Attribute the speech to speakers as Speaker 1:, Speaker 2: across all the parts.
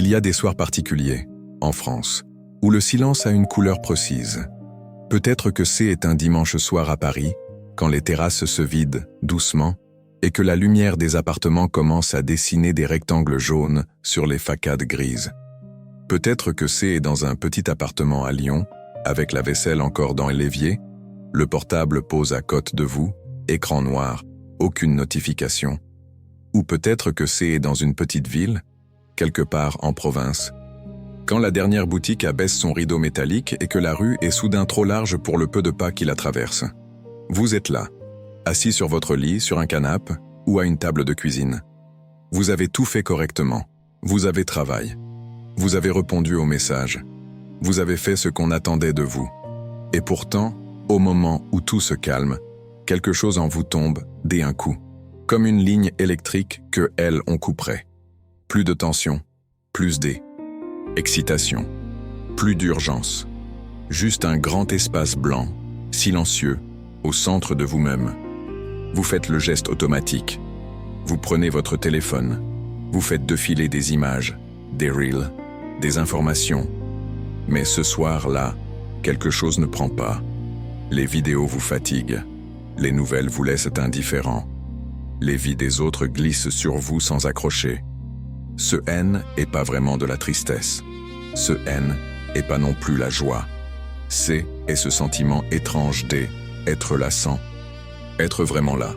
Speaker 1: Il y a des soirs particuliers, en France, où le silence a une couleur précise. Peut-être que C est un dimanche soir à Paris, quand les terrasses se vident doucement et que la lumière des appartements commence à dessiner des rectangles jaunes sur les façades grises. Peut-être que C est dans un petit appartement à Lyon, avec la vaisselle encore dans l'évier, le portable pose à côté de vous, écran noir, aucune notification. Ou peut-être que C est dans une petite ville, quelque part en province, quand la dernière boutique abaisse son rideau métallique et que la rue est soudain trop large pour le peu de pas qui la traverse. Vous êtes là, assis sur votre lit, sur un canapé ou à une table de cuisine. Vous avez tout fait correctement. Vous avez travaillé. Vous avez répondu aux messages. Vous avez fait ce qu'on attendait de vous. Et pourtant, au moment où tout se calme, quelque chose en vous tombe d'un coup, comme une ligne électrique que elles on couperait. Plus de tension, plus d'excitation, plus d'urgence. Juste un grand espace blanc, silencieux, au centre de vous-même. Vous faites le geste automatique. Vous prenez votre téléphone. Vous faites défiler des images, des reels, des informations. Mais ce soir-là, quelque chose ne prend pas. Les vidéos vous fatiguent. Les nouvelles vous laissent indifférent. Les vies des autres glissent sur vous sans accrocher. Ce haine est pas vraiment de la tristesse. Ce haine est pas non plus la joie. C'est ce sentiment étrange d'être lassant. Être vraiment là.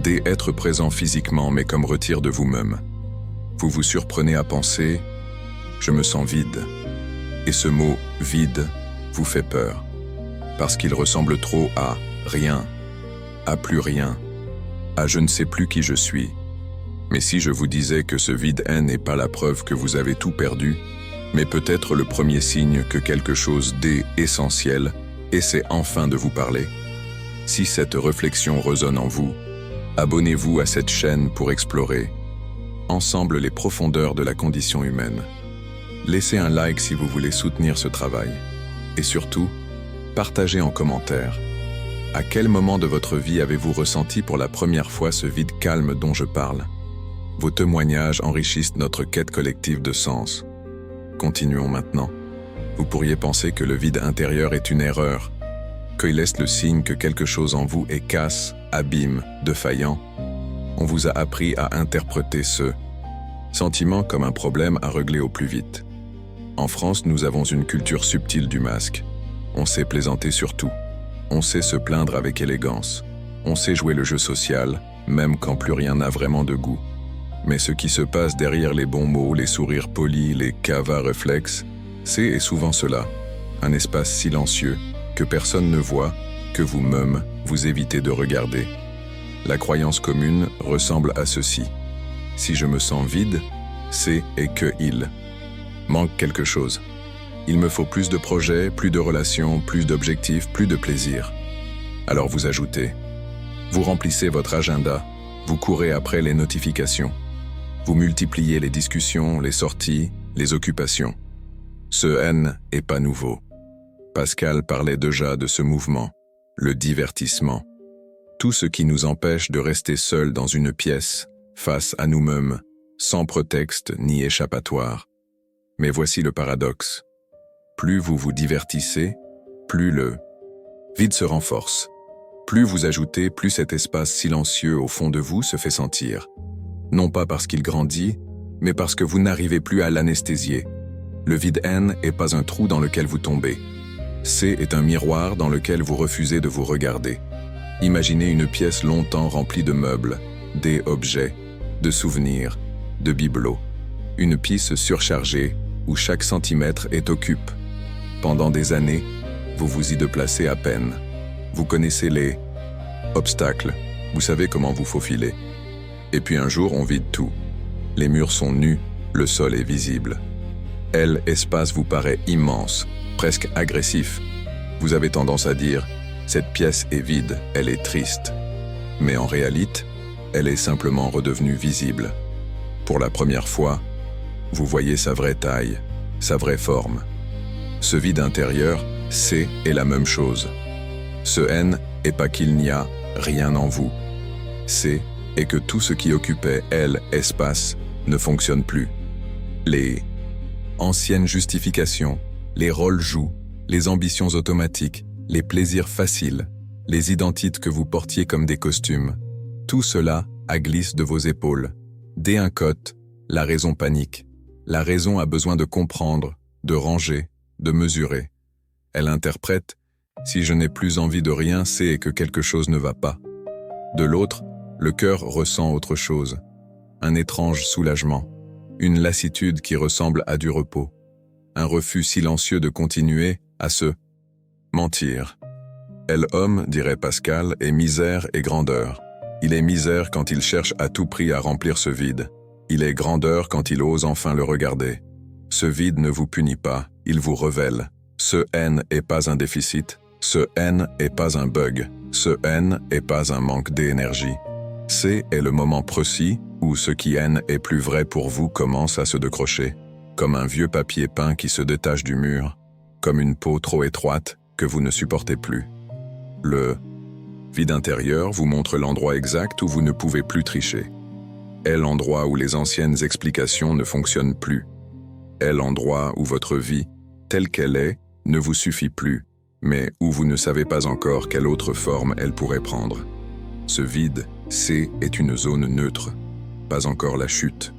Speaker 1: D'être présent physiquement mais comme retire de vous-même. Vous vous surprenez à penser « je me sens vide ». Et ce mot « vide » vous fait peur. Parce qu'il ressemble trop à « rien », à « plus rien », à « je ne sais plus qui je suis ». Mais si je vous disais que ce vide n'est pas la preuve que vous avez tout perdu, mais peut-être le premier signe que quelque chose d'essentiel essaie enfin de vous parler. Si cette réflexion résonne en vous, abonnez-vous à cette chaîne pour explorer ensemble les profondeurs de la condition humaine. Laissez un like si vous voulez soutenir ce travail. Et surtout, partagez en commentaire. À quel moment de votre vie avez-vous ressenti pour la première fois ce vide calme dont je parle? Vos témoignages enrichissent notre quête collective de sens. Continuons maintenant. Vous pourriez penser que le vide intérieur est une erreur, qu'il laisse le signe que quelque chose en vous est casse, abîme, défaillant. On vous a appris à interpréter ce sentiment comme un problème à régler au plus vite. En France, nous avons une culture subtile du masque. On sait plaisanter sur tout. On sait se plaindre avec élégance. On sait jouer le jeu social, même quand plus rien n'a vraiment de goût. Mais ce qui se passe derrière les bons mots, les sourires polis, les cavards réflexes, c'est souvent cela, un espace silencieux que personne ne voit, que vous-même vous évitez de regarder. La croyance commune ressemble à ceci. Si je me sens vide, c'est qu'il manque quelque chose. Il me faut plus de projets, plus de relations, plus d'objectifs, plus de plaisir. Alors vous ajoutez. Vous remplissez votre agenda, vous courez après les notifications. Vous multipliez les discussions, les sorties, les occupations. Ce haine est pas nouveau. Pascal parlait déjà de ce mouvement, le divertissement. Tout ce qui nous empêche de rester seuls dans une pièce, face à nous-mêmes, sans prétexte ni échappatoire. Mais voici le paradoxe. Plus vous vous divertissez, plus le vide se renforce. Plus vous ajoutez, plus cet espace silencieux au fond de vous se fait sentir. Non pas parce qu'il grandit, mais parce que vous n'arrivez plus à l'anesthésier. Le vide-haine n'est pas un trou dans lequel vous tombez. C'est un miroir dans lequel vous refusez de vous regarder. Imaginez une pièce longtemps remplie de meubles, d'objets, de souvenirs, de bibelots. Une pièce surchargée où chaque centimètre est occupe. Pendant des années, vous vous y déplacez à peine. Vous connaissez les obstacles, vous savez comment vous faufiler. Et puis un jour, on vide tout. Les murs sont nus, le sol est visible. L'espace vous paraît immense, presque agressif. Vous avez tendance à dire « cette pièce est vide, elle est triste ». Mais en réalité, elle est simplement redevenue visible. Pour la première fois, vous voyez sa vraie taille, sa vraie forme. Ce vide intérieur, c'est la même chose. Ce haine est pas qu'il n'y a rien en vous. C'est que tout ce qui occupait, espace, ne fonctionne plus. Les Anciennes justifications, les rôles joués, les ambitions automatiques, les plaisirs faciles, les identités que vous portiez comme des costumes. Tout cela glisse de vos épaules. Dès un cote, la raison panique. La raison a besoin de comprendre, de ranger, de mesurer. Elle interprète « si je n'ai plus envie de rien, c'est que quelque chose ne va pas ». De l'autre, le cœur ressent autre chose. Un étrange soulagement, une lassitude qui ressemble à du repos, un refus silencieux de continuer à se mentir. L'homme, dirait Pascal, est misère et grandeur. Il est misère quand il cherche à tout prix à remplir ce vide. Il est grandeur quand il ose enfin le regarder. Ce vide ne vous punit pas, il vous révèle. Ce haine est pas un déficit, ce haine est pas un bug, ce haine est pas un manque d'énergie. C'est le moment précis où ce qui haine est plus vrai pour vous commence à se décrocher, comme un vieux papier peint qui se détache du mur, comme une peau trop étroite que vous ne supportez plus. Le vide intérieur vous montre l'endroit exact où vous ne pouvez plus tricher. Est l'endroit où les anciennes explications ne fonctionnent plus. Est l'endroit où votre vie, telle qu'elle est, ne vous suffit plus, mais où vous ne savez pas encore quelle autre forme elle pourrait prendre. Ce vide, est une zone neutre. Pas encore la chute,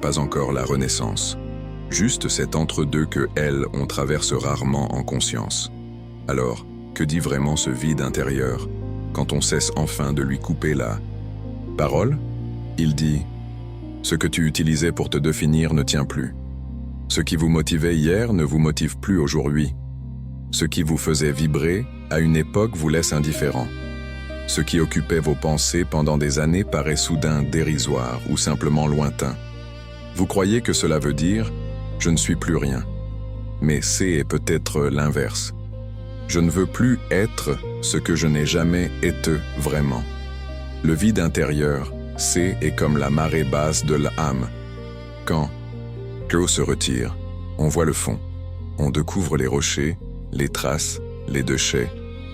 Speaker 1: pas encore la renaissance. Juste cet entre-deux que on traverse rarement en conscience. Alors, que dit vraiment ce vide intérieur, quand on cesse enfin de lui couper la parole? Il dit « Ce que tu utilisais pour te définir ne tient plus. Ce qui vous motivait hier ne vous motive plus aujourd'hui. Ce qui vous faisait vibrer, à une époque, vous laisse indifférent. Ce qui occupait vos pensées pendant des années paraît soudain dérisoire ou simplement lointain. Vous croyez que cela veut dire « je ne suis plus rien ». Mais c'est peut-être l'inverse. Je ne veux plus être ce que je n'ai jamais été vraiment. Le vide intérieur, est comme la marée basse de l'âme. Quand l'eau se retire, on voit le fond. On découvre les rochers, les traces, les déchets,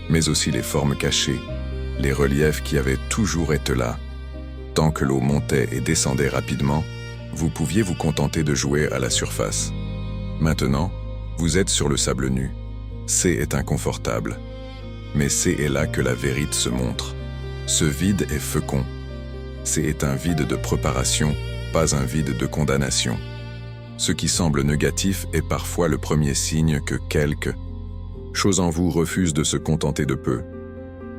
Speaker 1: mais aussi les formes cachées, les reliefs qui avaient toujours été là. Tant que l'eau montait et descendait rapidement, vous pouviez vous contenter de jouer à la surface. Maintenant, vous êtes sur le sable nu. Est inconfortable. Mais est là que la vérité se montre. Ce vide est fécond. Est un vide de préparation, pas un vide de condamnation. Ce qui semble négatif est parfois le premier signe que quelque chose en vous refuse de se contenter de peu,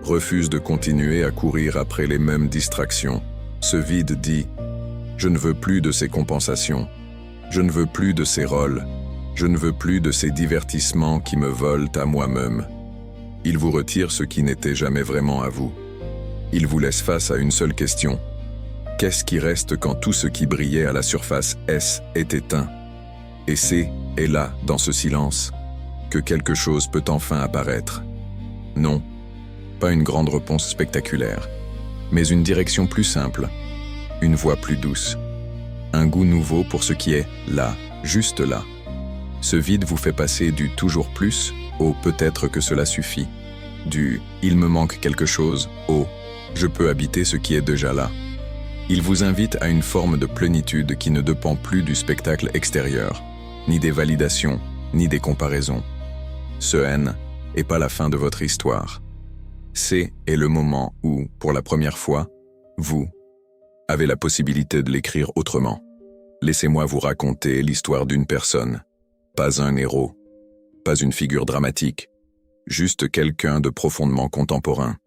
Speaker 1: refuse de continuer à courir après les mêmes distractions. Ce vide dit « Je ne veux plus de ces compensations, je ne veux plus de ces rôles, je ne veux plus de ces divertissements qui me volent à moi-même. » Il vous retire ce qui n'était jamais vraiment à vous. Il vous laisse face à une seule question. Qu'est-ce qui reste quand tout ce qui brillait à la surface est éteint? Et est là, dans ce silence, que quelque chose peut enfin apparaître. Non, pas une grande réponse spectaculaire, mais une direction plus simple, une voix plus douce, un goût nouveau pour ce qui est là, juste là. Ce vide vous fait passer du « toujours plus » au « peut-être que cela suffit », du « il me manque quelque chose » au « je peux habiter ce qui est déjà là ». Il vous invite à une forme de plénitude qui ne dépend plus du spectacle extérieur, ni des validations, ni des comparaisons. Ce haine n'est pas la fin de votre histoire. Est le moment où, pour la première fois, vous avez la possibilité de l'écrire autrement. Laissez-moi vous raconter l'histoire d'une personne. Pas un héros, pas une figure dramatique, juste quelqu'un de profondément contemporain.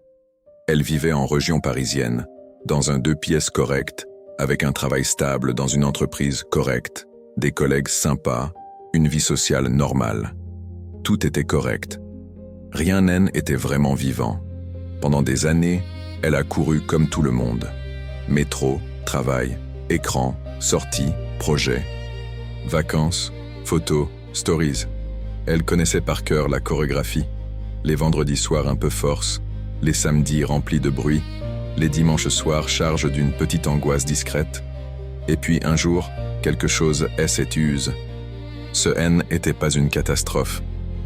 Speaker 1: Elle vivait en région parisienne, dans un 2 pièces correct, avec un travail stable dans une entreprise correcte, des collègues sympas, une vie sociale normale. Tout était correct. Rien n'était vraiment vivant. Pendant des années, elle a couru comme tout le monde. Métro, travail, écran, sorties, projets, vacances, photos, stories. Elle connaissait par cœur la chorégraphie. Les vendredis soirs un peu force, les samedis remplis de bruit, les dimanches soirs chargent d'une petite angoisse discrète. Et puis un jour, quelque chose s'use. Ce haine n'était pas une catastrophe,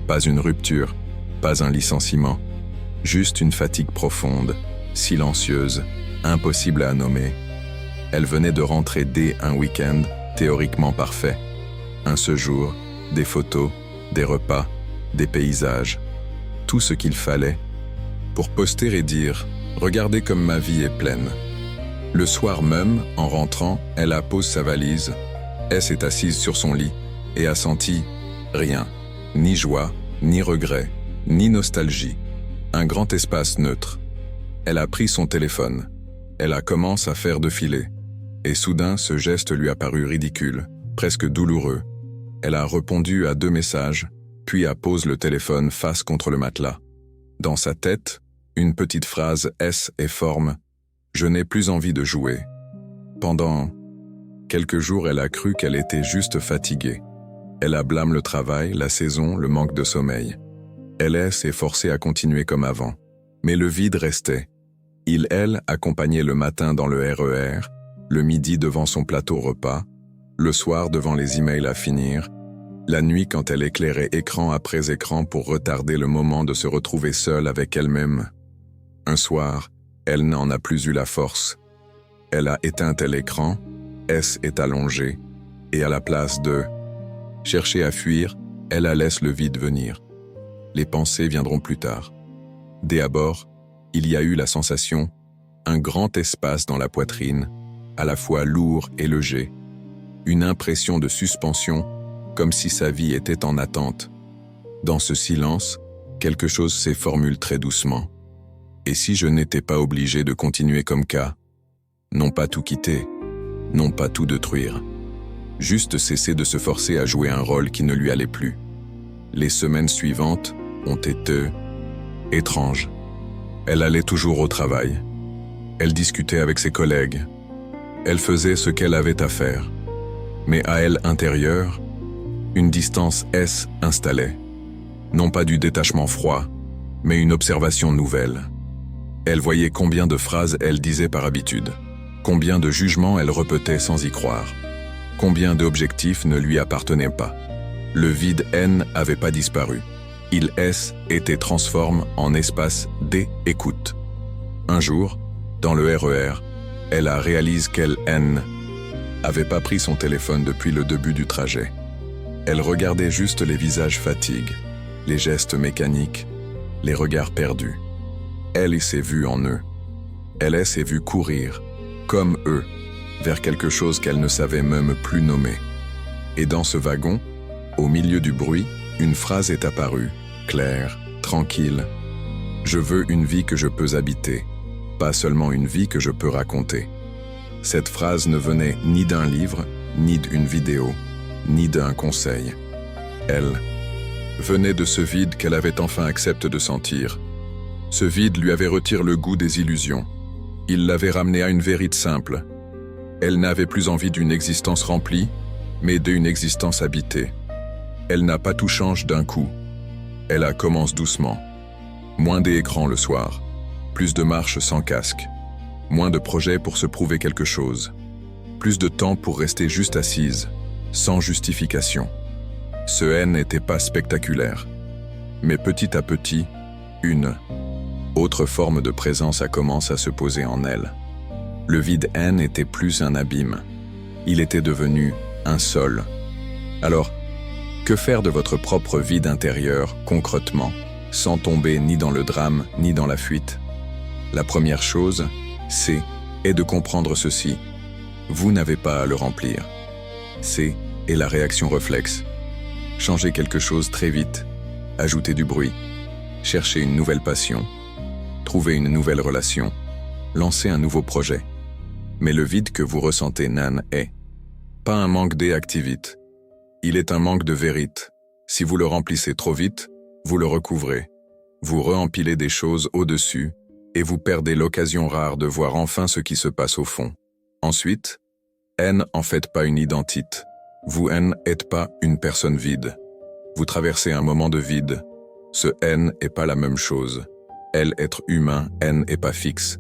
Speaker 1: pas une rupture, pas un licenciement, juste une fatigue profonde, silencieuse, impossible à nommer. Elle venait de rentrer dès un week-end théoriquement parfait. Un séjour, des photos, des repas, des paysages. Tout ce qu'il fallait pour poster et dire « Regardez comme ma vie est pleine ». Le soir même, en rentrant, elle a posé sa valise. Elle s'est assise sur son lit et a senti rien. Ni joie, ni regret, ni nostalgie. Un grand espace neutre. Elle a pris son téléphone. Elle a commencé à faire défiler. Et soudain, ce geste lui a paru ridicule, presque douloureux. Elle a répondu à 2 messages, puis a posé le téléphone face contre le matelas. Dans sa tête, une petite phrase S et forme « Je n'ai plus envie de jouer ». Pendant quelques jours, elle a cru qu'elle était juste fatiguée. Elle a blâmé le travail, la saison, le manque de sommeil. Elle s'est forcée à continuer comme avant. Mais le vide restait. Elle accompagnait le matin dans le RER, le midi devant son plateau repas, le soir devant les emails à finir, la nuit quand elle éclairait écran après écran pour retarder le moment de se retrouver seule avec elle-même. Un soir, elle n'en a plus eu la force. Elle a éteint l'écran, S est allongée, et à la place de chercher à fuir, elle laisse le vide venir. Les pensées viendront plus tard. Dès abord, il y a eu la sensation, un grand espace dans la poitrine, à la fois lourd et léger, une impression de suspension, comme si sa vie était en attente. Dans ce silence, quelque chose s'est formulé très doucement. Et si je n'étais pas obligé de continuer comme cas, non pas tout quitter, non pas tout détruire, juste cesser de se forcer à jouer un rôle qui ne lui allait plus. Les semaines suivantes ont été étranges. Elle allait toujours au travail. Elle discutait avec ses collègues. Elle faisait ce qu'elle avait à faire. Mais à elle intérieure, une distance S installée. Non pas du détachement froid, mais une observation nouvelle. Elle voyait combien de phrases elle disait par habitude, combien de jugements elle répétait sans y croire, combien d'objectifs ne lui appartenaient pas. Le vide N n'avait pas disparu. Il S était transformé en espace D écoute. Un jour, dans le RER, elle a réalisé qu'elle N avait pas pris son téléphone depuis le début du trajet. Elle regardait juste les visages fatigués, les gestes mécaniques, les regards perdus. Elle s'est vue en eux. Elle s'est vue courir, comme eux, vers quelque chose qu'elle ne savait même plus nommer. Et dans ce wagon, au milieu du bruit, une phrase est apparue, claire, tranquille. « Je veux une vie que je peux habiter, pas seulement une vie que je peux raconter. » Cette phrase ne venait ni d'un livre, ni d'une vidéo, ni d'un conseil. Elle venait de ce vide qu'elle avait enfin accepté de sentir. Ce vide lui avait retiré le goût des illusions. Il l'avait ramenée à une vérité simple. Elle n'avait plus envie d'une existence remplie, mais d'une existence habitée. Elle n'a pas tout changé d'un coup. Elle a commencé doucement. Moins d'écrans le soir, plus de marches sans casque, moins de projets pour se prouver quelque chose, plus de temps pour rester juste assise, sans justification. Ce N n'était pas spectaculaire, mais petit à petit, une autre forme de présence a commencé à se poser en elle. Le vide N n'était plus un abîme, il était devenu un sol. Alors, que faire de votre propre vide intérieur, concrètement, sans tomber ni dans le drame, ni dans la fuite? La première chose, est de comprendre ceci. Vous n'avez pas à le remplir. C'est la réaction réflexe. Changer quelque chose très vite, ajouter du bruit, chercher une nouvelle passion, trouver une nouvelle relation, lancer un nouveau projet. Mais le vide que vous ressentez, Nan, est pas un manque d'activité. Il est un manque de vérité. Si vous le remplissez trop vite, vous le recouvrez. Vous re-empilez des choses au-dessus et vous perdez l'occasion rare de voir enfin ce qui se passe au fond. Ensuite, N en fait pas une identité. Vous N êtes pas une personne vide. Vous traversez un moment de vide. Ce N est pas la même chose. Elle, être humain, N est pas fixe.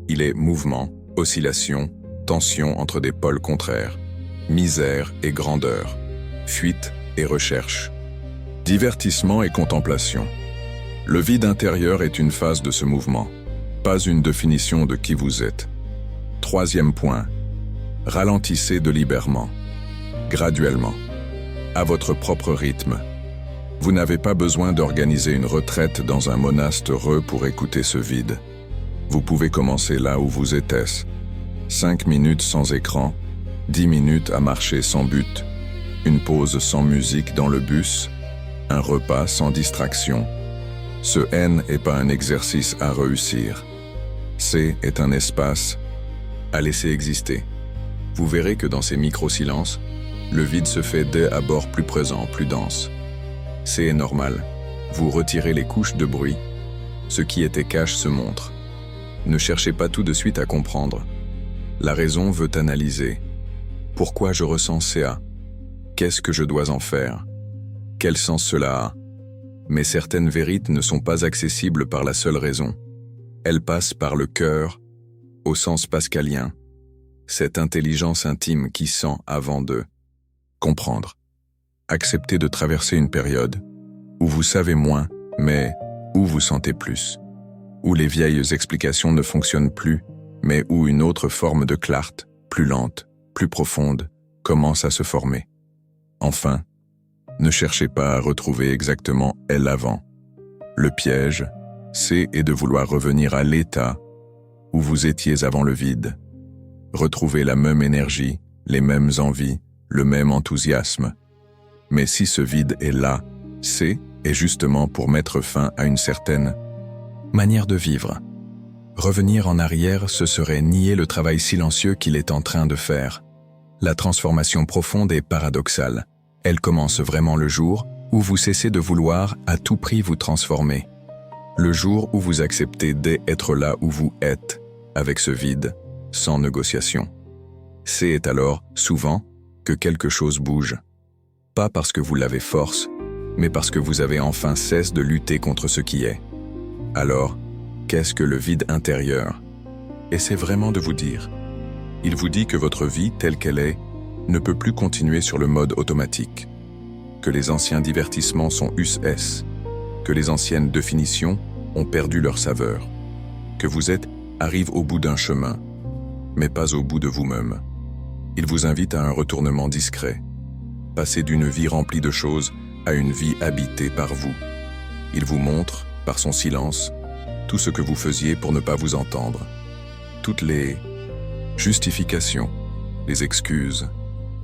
Speaker 1: Il est mouvement, oscillation, tension entre des pôles contraires, misère et grandeur, fuite et recherche, divertissement et contemplation. Le vide intérieur est une phase de ce mouvement, pas une définition de qui vous êtes. Troisième point, ralentissez délibérément, graduellement. à votre propre rythme. Vous n'avez pas besoin d'organiser une retraite dans un monastère heureux pour écouter ce vide. Vous pouvez commencer là où vous êtes. 5 minutes sans écran, 10 minutes à marcher sans but, une pause sans musique dans le bus, un repas sans distraction. Ce N n'est pas un exercice à réussir. C est un espace à laisser exister. Vous verrez que dans ces micro-silences, le vide se fait dès à bord plus présent, plus dense. C est normal. Vous retirez les couches de bruit. Ce qui était cache se montre. Ne cherchez pas tout de suite à comprendre. La raison veut analyser. Pourquoi je ressens CA? Qu'est-ce que je dois en faire? Quel sens cela a? Mais certaines vérités ne sont pas accessibles par la seule raison. Elles passent par le cœur, au sens pascalien, cette intelligence intime qui sent avant de comprendre. Acceptez de traverser une période où vous savez moins, mais où vous sentez plus, où les vieilles explications ne fonctionnent plus, mais où une autre forme de clarté, plus lente, plus profonde, commence à se former. Enfin, ne cherchez pas à retrouver exactement elle avant. Le piège, c'est de vouloir revenir à l'état où vous étiez avant le vide. Retrouver la même énergie, les mêmes envies, le même enthousiasme. Mais si ce vide est là, c'est justement pour mettre fin à une certaine manière de vivre. Revenir en arrière, ce serait nier le travail silencieux qu'il est en train de faire. La transformation profonde est paradoxale. Elle commence vraiment le jour où vous cessez de vouloir à tout prix vous transformer. Le jour où vous acceptez d'être là où vous êtes, avec ce vide, sans négociation. C'est alors, souvent, que quelque chose bouge. Pas parce que vous l'avez force, mais parce que vous avez enfin cessé de lutter contre ce qui est. Alors, qu'est-ce que le vide intérieur? Et c'est vraiment de vous dire. Il vous dit que votre vie, telle qu'elle est, ne peut plus continuer sur le mode automatique, que les anciens divertissements sont us, que les anciennes définitions ont perdu leur saveur, que vous arrive au bout d'un chemin, mais pas au bout de vous-même. Il vous invite à un retournement discret, passer d'une vie remplie de choses à une vie habitée par vous. Il vous montre, par son silence, tout ce que vous faisiez pour ne pas vous entendre, toutes les justifications, les excuses,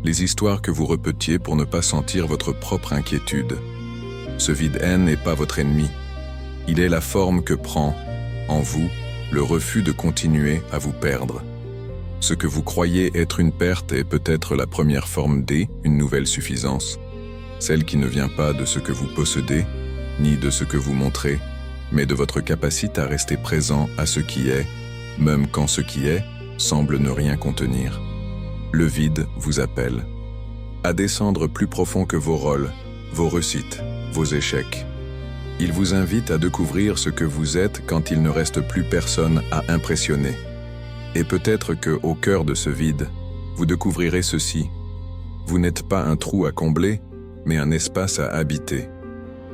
Speaker 1: les histoires que vous répétiez pour ne pas sentir votre propre inquiétude. Ce vide N n'est pas votre ennemi. Il est la forme que prend, en vous, le refus de continuer à vous perdre. Ce que vous croyez être une perte est peut-être la première forme une nouvelle suffisance, celle qui ne vient pas de ce que vous possédez, ni de ce que vous montrez, mais de votre capacité à rester présent à ce qui est, même quand ce qui est semble ne rien contenir. Le vide vous appelle à descendre plus profond que vos rôles, vos réussites, vos échecs. Il vous invite à découvrir ce que vous êtes quand il ne reste plus personne à impressionner. Et peut-être que, au cœur de ce vide, vous découvrirez ceci. Vous n'êtes pas un trou à combler, mais un espace à habiter.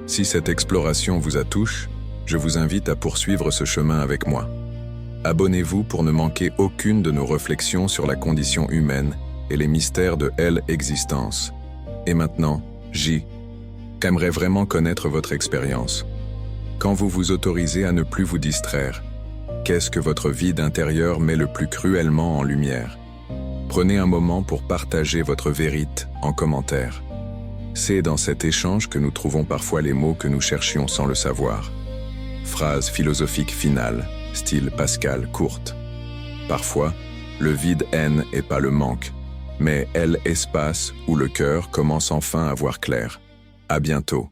Speaker 1: Si cette exploration vous attouche, je vous invite à poursuivre ce chemin avec moi. Abonnez-vous pour ne manquer aucune de nos réflexions sur la condition humaine et les mystères de l'existence. Et maintenant, j'aimerais vraiment connaître votre expérience. Quand vous vous autorisez à ne plus vous distraire, qu'est-ce que votre vide intérieur met le plus cruellement en lumière? Prenez un moment pour partager votre vérité en commentaire. C'est dans cet échange que nous trouvons parfois les mots que nous cherchions sans le savoir. Phrase philosophique finale, style Pascal, courte. Parfois, le vide N n'est pas le manque, mais espace où le cœur commence enfin à voir clair. À bientôt.